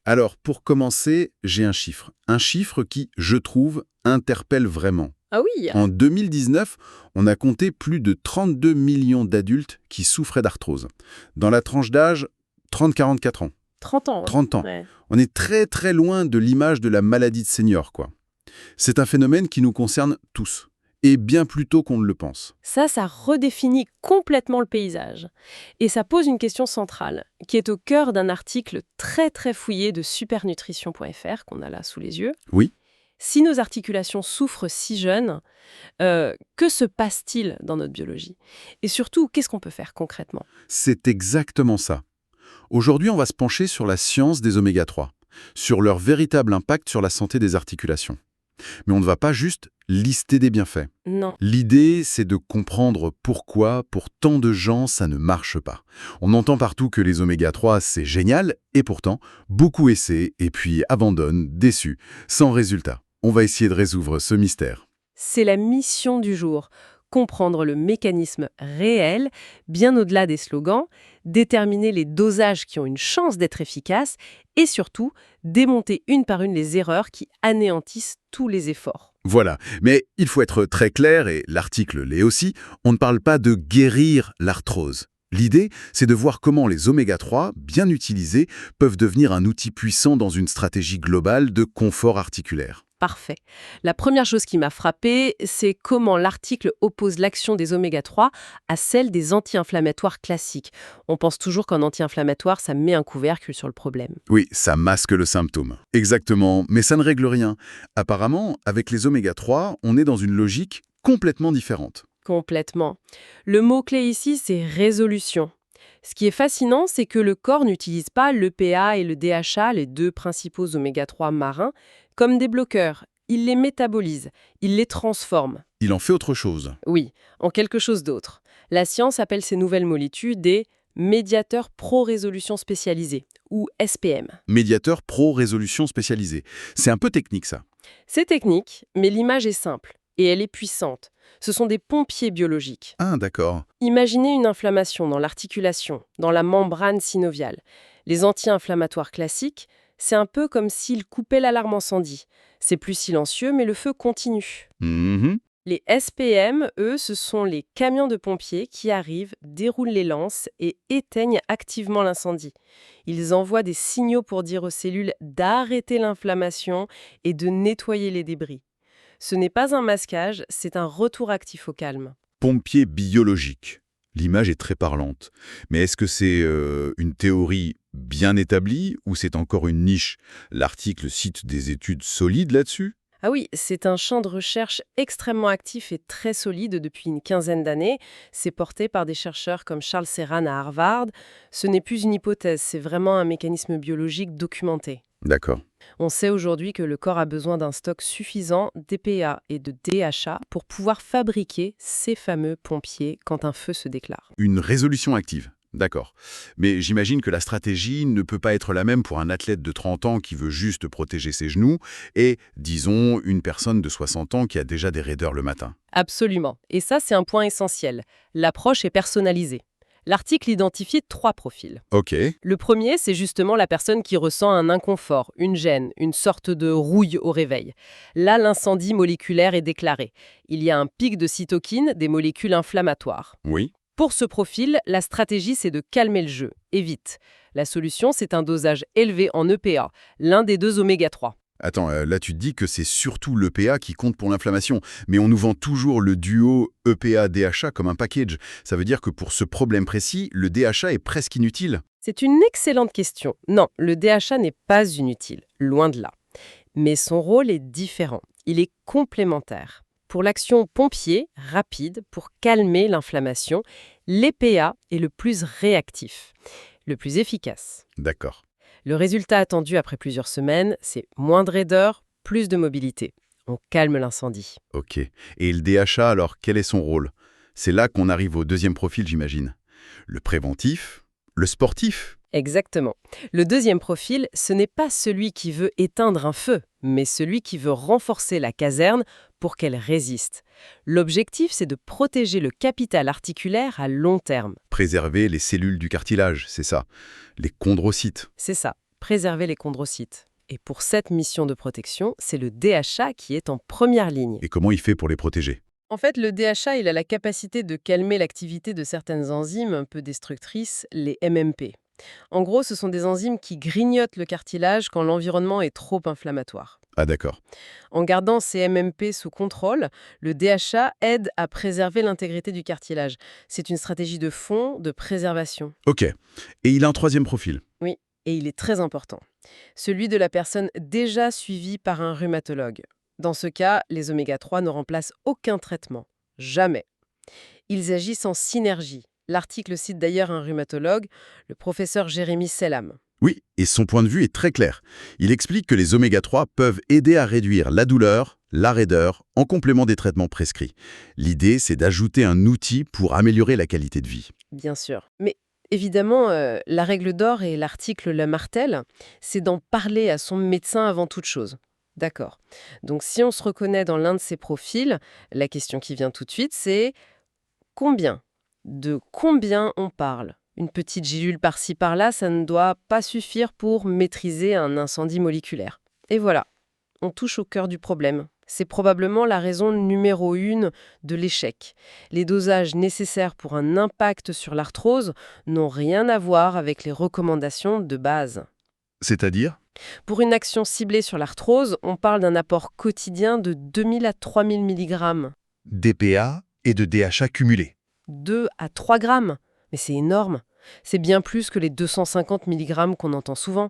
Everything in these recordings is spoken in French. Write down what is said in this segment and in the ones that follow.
Alors, pour commencer, j'ai un chiffre. Un chiffre qui, je trouve, interpelle vraiment. Ah oui, En 2019, on a compté plus de 32 millions d'adultes qui souffraient d'arthrose. Dans la tranche d'âge 30-44 ans. 30 ans. 30 ans. Ouais. On est très très loin de l'image de la maladie de senior, quoi. C'est un phénomène qui nous concerne tous, et bien plus tôt qu'on ne le pense. Ça redéfinit complètement le paysage. Et ça pose une question centrale, qui est au cœur d'un article très très fouillé de supernutrition.fr, qu'on a là sous les yeux. Oui. Si nos articulations souffrent si jeunes, que se passe-t-il dans notre biologie? Et surtout, qu'est-ce qu'on peut faire concrètement? C'est exactement ça. Aujourd'hui, on va se pencher sur la science des oméga 3, sur leur véritable impact sur la santé des articulations. Mais on ne va pas juste lister des bienfaits. Non. L'idée, c'est de comprendre pourquoi, pour tant de gens, ça ne marche pas. On entend partout que les oméga 3, c'est génial, et pourtant, beaucoup essaient et puis abandonnent, déçus, sans résultat. On va essayer de résoudre ce mystère. C'est la mission du jour. Comprendre le mécanisme réel, bien au-delà des slogans, déterminer les dosages qui ont une chance d'être efficaces et surtout démonter une par une les erreurs qui anéantissent tous les efforts. Voilà, mais il faut être très clair, et l'article l'est aussi, on ne parle pas de guérir l'arthrose. L'idée, c'est de voir comment les oméga 3, bien utilisés, peuvent devenir un outil puissant dans une stratégie globale de confort articulaire. Parfait. La première chose qui m'a frappée, c'est comment l'article oppose l'action des oméga 3 à celle des anti-inflammatoires classiques. On pense toujours qu'en anti-inflammatoire, ça met un couvercle sur le problème. Oui, ça masque le symptôme. Exactement, mais ça ne règle rien. Apparemment, avec les oméga 3, on est dans une logique complètement différente. Complètement. Le mot-clé ici, c'est résolution. Ce qui est fascinant, c'est que le corps n'utilise pas l'EPA et le DHA, les deux principaux oméga 3 marins, comme des bloqueurs. Il les métabolise, il les transforme. Il en fait autre chose. Oui, en quelque chose d'autre. La science appelle ces nouvelles molécules des médiateurs pro-résolution spécialisés, ou SPM. Médiateur pro-résolution spécialisé. C'est un peu technique, ça. C'est technique, mais l'image est simple, et elle est puissante. Ce sont des pompiers biologiques. Ah, d'accord. Imaginez une inflammation dans l'articulation, dans la membrane synoviale. Les anti-inflammatoires classiques, c'est un peu comme s'ils coupaient l'alarme incendie. C'est plus silencieux, mais le feu continue. Mhm. Les SPM, eux, ce sont les camions de pompiers qui arrivent, déroulent les lances et éteignent activement l'incendie. Ils envoient des signaux pour dire aux cellules d'arrêter l'inflammation et de nettoyer les débris. Ce n'est pas un masquage, c'est un retour actif au calme. Pompier biologique. L'image est très parlante. Mais est-ce que c'est une théorie bien établie ou c'est encore une niche? L'article cite des études solides là-dessus? Ah oui, c'est un champ de recherche extrêmement actif et très solide depuis une quinzaine d'années. C'est porté par des chercheurs comme Charles Serran à Harvard. Ce n'est plus une hypothèse, c'est vraiment un mécanisme biologique documenté. D'accord. On sait aujourd'hui que le corps a besoin d'un stock suffisant d'EPA et de DHA pour pouvoir fabriquer ces fameux pompiers quand un feu se déclare. Une résolution active. D'accord. Mais j'imagine que la stratégie ne peut pas être la même pour un athlète de 30 ans qui veut juste protéger ses genoux et, disons, une personne de 60 ans qui a déjà des raideurs le matin. Absolument. Et ça, c'est un point essentiel. L'approche est personnalisée. L'article identifie 3 profils. Ok. Le premier, c'est justement la personne qui ressent un inconfort, une gêne, une sorte de rouille au réveil. Là, l'incendie moléculaire est déclaré. Il y a un pic de cytokines, des molécules inflammatoires. Oui. Pour ce profil, la stratégie, c'est de calmer le jeu, et vite. La solution, c'est un dosage élevé en EPA, l'un des 2 oméga 3. Attends, là tu te dis que c'est surtout l'EPA qui compte pour l'inflammation, mais on nous vend toujours le duo EPA-DHA comme un package. Ça veut dire que pour ce problème précis, le DHA est presque inutile. C'est une excellente question. Non, le DHA n'est pas inutile, loin de là. Mais son rôle est différent. Il est complémentaire. Pour l'action pompier, rapide, pour calmer l'inflammation, l'EPA est le plus réactif, le plus efficace. D'accord. Le résultat attendu après plusieurs semaines, c'est moins de raideur, plus de mobilité. On calme l'incendie. Ok. Et le DHA, alors, quel est son rôle? C'est là qu'on arrive au deuxième profil, j'imagine. Le préventif, le sportif. Exactement. Le deuxième profil, ce n'est pas celui qui veut éteindre un feu, mais celui qui veut renforcer la caserne pour qu'elle résiste. L'objectif, c'est de protéger le capital articulaire à long terme. Préserver les cellules du cartilage, c'est ça. Les chondrocytes. C'est ça. préserver les chondrocytes. Et pour cette mission de protection, c'est le DHA qui est en première ligne. Et comment il fait pour les protéger? En fait, le DHA, il a la capacité de calmer l'activité de certaines enzymes un peu destructrices, les MMP. En gros, ce sont des enzymes qui grignotent le cartilage quand l'environnement est trop inflammatoire. Ah d'accord. En gardant ces MMP sous contrôle, le DHA aide à préserver l'intégrité du cartilage. C'est une stratégie de fond, de préservation. Ok. Et il a un troisième profil. Oui, et il est très important. Celui de la personne déjà suivie par un rhumatologue. Dans ce cas, les oméga-3 ne remplacent aucun traitement. Jamais. Ils agissent en synergie. L'article cite d'ailleurs un rhumatologue, le professeur Jérémy Sellam. Oui, et son point de vue est très clair. Il explique que les oméga-3 peuvent aider à réduire la douleur, la raideur, en complément des traitements prescrits. L'idée, c'est d'ajouter un outil pour améliorer la qualité de vie. Bien sûr. Mais évidemment, la règle d'or et l'article le martèlent, c'est d'en parler à son médecin avant toute chose. D'accord. Donc si on se reconnaît dans l'un de ces profils, la question qui vient tout de suite, c'est combien? De combien on parle? Une petite gélule par-ci par-là, ça ne doit pas suffire pour maîtriser un incendie moléculaire. Et voilà, on touche au cœur du problème. C'est probablement la raison numéro 1 de l'échec. Les dosages nécessaires pour un impact sur l'arthrose n'ont rien à voir avec les recommandations de base. C'est-à-dire? Pour une action ciblée sur l'arthrose, on parle d'un apport quotidien de 2000 à 3000 mg. DPA et de DHA cumulés. 2 à 3 grammes. Mais c'est énorme. C'est bien plus que les 250 mg qu'on entend souvent.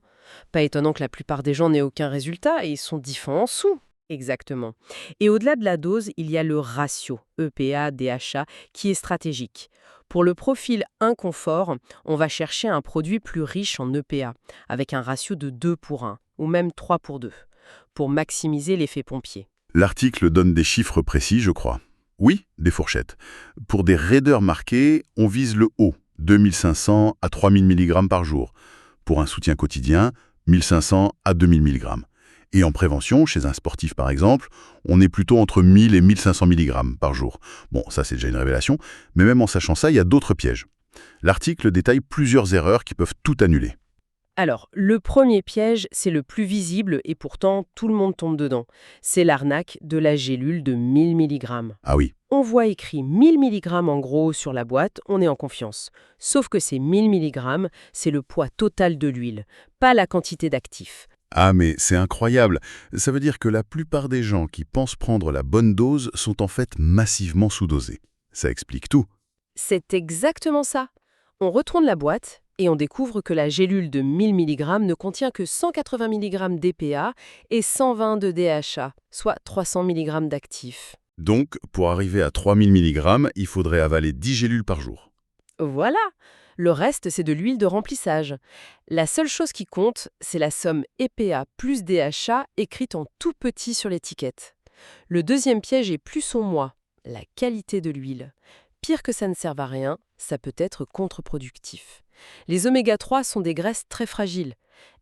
Pas étonnant que la plupart des gens n'aient aucun résultat et ils sont différents en sous. Exactement. Et au-delà de la dose, il y a le ratio EPA-DHA qui est stratégique. Pour le profil inconfort, on va chercher un produit plus riche en EPA, avec un ratio de 2 pour 1, ou même 3 pour 2, pour maximiser l'effet pompier. L'article donne des chiffres précis, je crois. Oui, des fourchettes. Pour des raideurs marquées, on vise le haut, 2500 à 3000 mg par jour. Pour un soutien quotidien, 1500 à 2000 mg. Et en prévention, chez un sportif par exemple, on est plutôt entre 1000 et 1500 mg par jour. Bon, ça c'est déjà une révélation, mais même en sachant ça, il y a d'autres pièges. L'article détaille plusieurs erreurs qui peuvent tout annuler. Alors, le premier piège, c'est le plus visible et pourtant tout le monde tombe dedans. C'est l'arnaque de la gélule de 1000 mg. Ah oui, On voit écrit 1000 mg en gros sur la boîte, on est en confiance. Sauf que ces 1000 mg, c'est le poids total de l'huile, pas la quantité d'actifs. ah mais c'est incroyable. Ça veut dire que la plupart des gens qui pensent prendre la bonne dose sont en fait massivement sous-dosés. Ça explique tout. C'est exactement ça. On retourne la boîte et on découvre que la gélule de 1000 mg ne contient que 180 mg d'EPA et 120 de DHA, soit 300 mg d'actifs. Donc, pour arriver à 3000 mg, il faudrait avaler 10 gélules par jour. Voilà. Le reste, c'est de l'huile de remplissage. La seule chose qui compte, c'est la somme EPA plus DHA écrite en tout petit sur l'étiquette. Le deuxième piège est plus au moi, la qualité de l'huile. Pire que ça ne serve à rien, ça peut être contre-productif. Les oméga-3 sont des graisses très fragiles.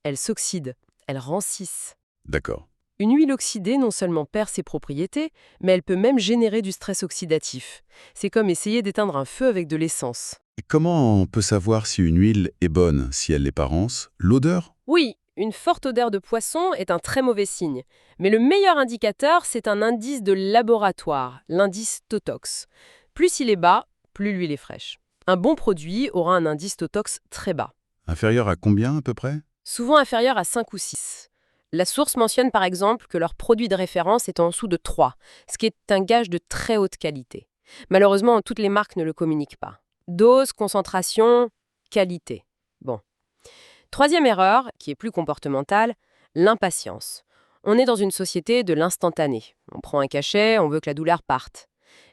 Elles s'oxydent, elles rancissent. D'accord. Une huile oxydée non seulement perd ses propriétés, mais elle peut même générer du stress oxydatif. C'est comme essayer d'éteindre un feu avec de l'essence. Et comment on peut savoir si une huile est bonne, si elle l'est pas rance? L'odeur? Oui, une forte odeur de poisson est un très mauvais signe. Mais le meilleur indicateur, c'est un indice de laboratoire, l'indice Totox. Plus il est bas, plus l'huile est fraîche. Un bon produit aura un indice Totox très bas, Inférieur à combien à peu près? souvent inférieur à 5 ou 6. La source mentionne par exemple que leur produit de référence est en dessous de 3, ce qui est un gage de très haute qualité. Malheureusement, toutes les marques ne le communiquent pas. Dose, concentration, qualité. Bon. Troisième erreur, qui est plus comportementale, l'impatience. On est dans une société de l'instantané. On prend un cachet, on veut que la douleur parte.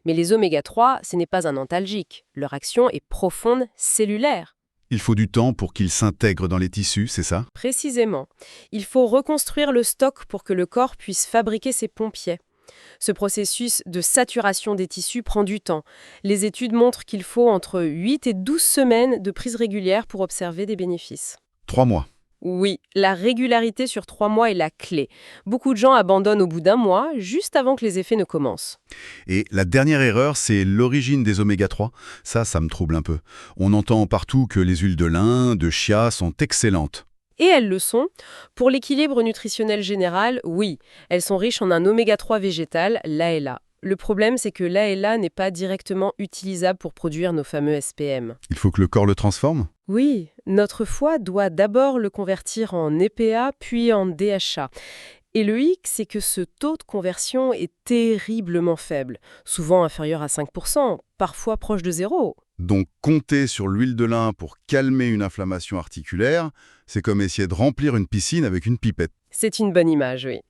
Mais les oméga-3, ce n'est pas un antalgique. Leur action est profonde, cellulaire. Il faut du temps pour qu'ils s'intègrent dans les tissus, c'est ça? Précisément. Il faut reconstruire le stock pour que le corps puisse fabriquer ses pompiers. Ce processus de saturation des tissus prend du temps. Les études montrent qu'il faut entre 8 et 12 semaines de prise régulière pour observer des bénéfices. 3 mois. Oui, la régularité sur 3 mois est la clé. Beaucoup de gens abandonnent au bout d'un mois, juste avant que les effets ne commencent. Et la dernière erreur, c'est l'origine des oméga-3. Ça me trouble un peu. On entend partout que les huiles de lin, de chia sont excellentes. Et elles le sont. Pour l'équilibre nutritionnel général, oui, elles sont riches en un oméga 3 végétal, l'ALA. Le problème, c'est que l'ALA n'est pas directement utilisable pour produire nos fameux SPM. Il faut que le corps le transforme? Oui, notre foie doit d'abord le convertir en EPA, puis en DHA. Et le hic, c'est que ce taux de conversion est terriblement faible, souvent inférieur à 5%, parfois proche de zéro. Donc compter sur l'huile de lin pour calmer une inflammation articulaire, c'est comme essayer de remplir une piscine avec une pipette. C'est une bonne image, oui.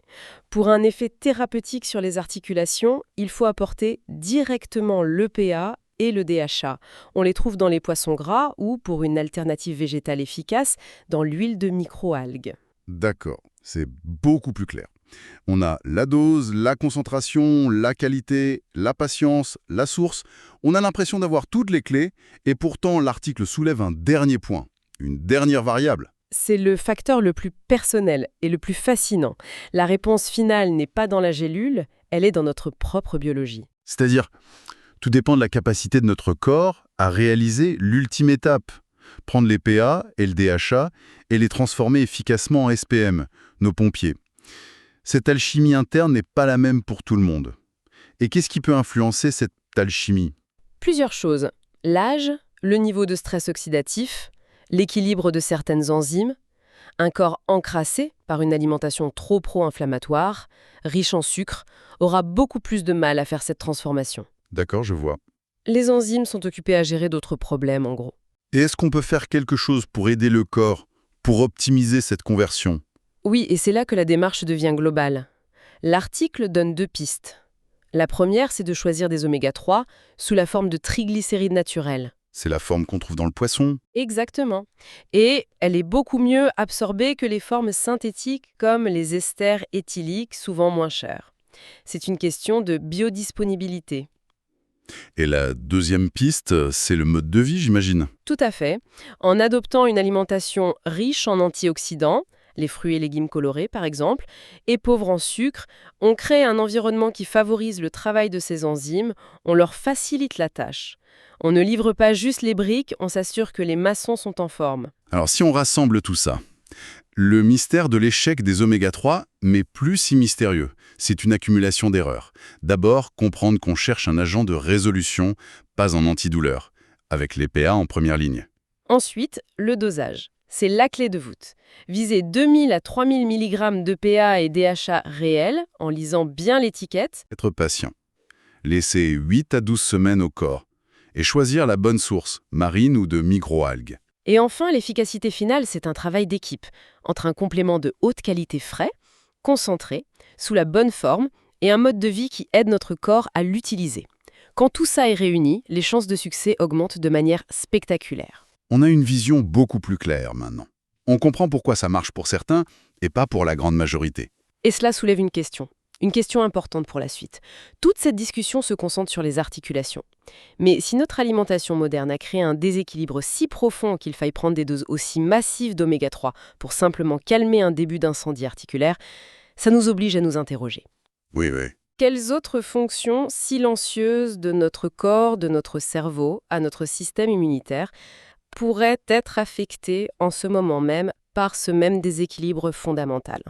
Pour un effet thérapeutique sur les articulations, il faut apporter directement l'EPA et le DHA. On les trouve dans les poissons gras ou, pour une alternative végétale efficace, dans l'huile de microalgues. D'accord, c'est beaucoup plus clair. On a la dose, la concentration, la qualité, la patience, la source. On a l'impression d'avoir toutes les clés, et pourtant l'article soulève un dernier point, une dernière variable. C'est le facteur le plus personnel et le plus fascinant. La réponse finale n'est pas dans la gélule, elle est dans notre propre biologie. C'est-à-dire, tout dépend de la capacité de notre corps à réaliser l'ultime étape. Prendre les PA et le DHA et les transformer efficacement en SPM, nos pompiers. Cette alchimie interne n'est pas la même pour tout le monde. Et qu'est-ce qui peut influencer cette alchimie? Plusieurs choses. L'âge, le niveau de stress oxydatif, l'équilibre de certaines enzymes, un corps encrassé par une alimentation trop pro-inflammatoire, riche en sucre, aura beaucoup plus de mal à faire cette transformation. D'accord, je vois. Les enzymes sont occupées à gérer d'autres problèmes, en gros. Et est-ce qu'on peut faire quelque chose pour aider le corps, pour optimiser cette conversion? Oui, et c'est là que la démarche devient globale. L'article donne 2 pistes. La première, c'est de choisir des oméga 3 sous la forme de triglycérides naturels. C'est la forme qu'on trouve dans le poisson. Exactement. Et elle est beaucoup mieux absorbée que les formes synthétiques comme les esters éthyliques, souvent moins chers. C'est une question de biodisponibilité. Et la deuxième piste, c'est le mode de vie, j'imagine. Tout à fait. En adoptant une alimentation riche en antioxydants, les fruits et légumes colorés par exemple, et pauvre en sucre, on crée un environnement qui favorise le travail de ces enzymes, on leur facilite la tâche. On ne livre pas juste les briques, on s'assure que les maçons sont en forme. Alors si on rassemble tout ça, le mystère de l'échec des oméga 3, mais plus si mystérieux, c'est une accumulation d'erreurs. D'abord, comprendre qu'on cherche un agent de résolution, pas un antidouleur, avec les PA en première ligne. Ensuite, le dosage. C'est la clé de voûte. Viser 2000 à 3000 mg de PA et DHA réels en lisant bien l'étiquette. Être patient. Laisser 8 à 12 semaines au corps. Et choisir la bonne source, marine ou de microalgues. Et enfin, l'efficacité finale, c'est un travail d'équipe, entre un complément de haute qualité frais, concentré, sous la bonne forme, et un mode de vie qui aide notre corps à l'utiliser. Quand tout ça est réuni, les chances de succès augmentent de manière spectaculaire. On a une vision beaucoup plus claire maintenant. On comprend pourquoi ça marche pour certains et pas pour la grande majorité. Et cela soulève une question importante pour la suite. Toute cette discussion se concentre sur les articulations. Mais si notre alimentation moderne a créé un déséquilibre si profond qu'il faille prendre des doses aussi massives d'oméga 3 pour simplement calmer un début d'incendie articulaire, ça nous oblige à nous interroger. Oui, oui. Quelles autres fonctions silencieuses de notre corps, de notre cerveau, à notre système immunitaire pourraient être affectées en ce moment même par ce même déséquilibre fondamental ?